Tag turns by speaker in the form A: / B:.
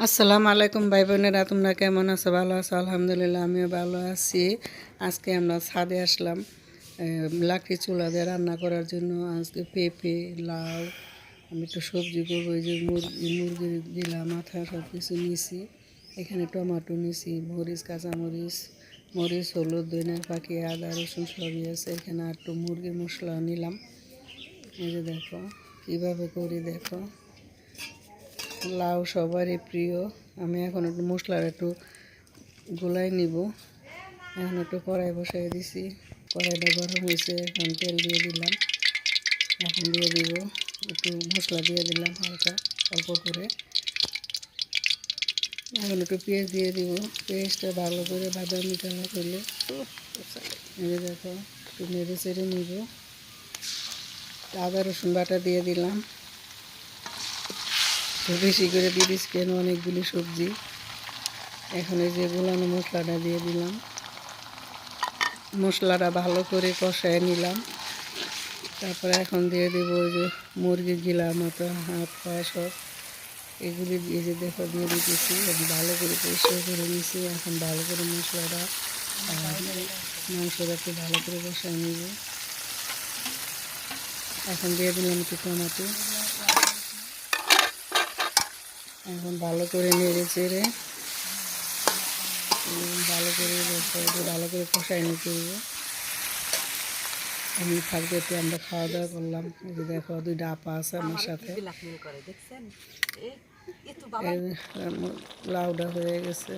A: আসসালামু আলাইকুম ভাই বোনেরা, তোমরা কেমন আছো? ভালো আছো? আলহামদুলিল্লাহ, আমিও ভালো আছি। আজকে আমরা ছাদে আসলাম লাকড়ি চুলা দিয়ে রান্না করার জন্য। আজকে পেঁপে, লাউ, আমি একটু সবজি করবো। এই যে মুরগি দিলাম, মাথা সব কিছু নিয়েছি। এখানে টমেটো নিয়েছি, মরিচ, কাঁচামরিচ, মরিচ, হলুদ, ধনিয়া পাখি, আদা, রসুন সবই আছে। এখানে আর একটু মুরগির মশলা নিলাম। এই যে দেখো কীভাবে করি, দেখো। লাউ সবারই প্রিয়। আমি এখন একটু মশলার একটু গোলাই নিব। এখন একটু কড়াই বসাই দিছি, কড়াইটা গরম হয়েছে। এখন তেল দিয়ে দিলাম, এখন দিয়ে দিব একটু মশলা দিয়ে দিলাম হালকা অল্প করে। এখন একটু পেঁয়াজ দিয়ে দিব। পেঁয়াজটা ভালো করে বাদামি কালার করলে এই দেখো একটু নেড়ে চেড়ে নিব। আদা রসুন বাটা দিয়ে দিলাম, বেশি করে দিয়ে দিচ্ছি কেন অনেকগুলি সবজি। এখন এই যে গোলানো মশলাটা দিয়ে দিলাম, মশলাটা ভালো করে কষায় নিলাম। তারপরে এখন দিয়ে দেবো ওই যে মুরগির গিলা মতো হাত পা সব এগুলি দিয়ে যে দেখো দিয়ে দিতেছি। আমি ভালো করে পরিষ্কার করে নিয়েছি। এখন ভালো করে মশলাটা মাংসটা একটু ভালো করে কষায় নিব। এখন দিয়ে দিলাম একটু টমেটো। এখন ভালো করে নেড়ে চেড়ে ভালো করে ভালো করে কষায় নিতে হবে। আমি থাকতে একটু আমরা খাওয়া দাওয়া করলাম। এই যে দেখো দুইটা আপা আছে আমার সাথে। লাউডা হয়ে গেছে।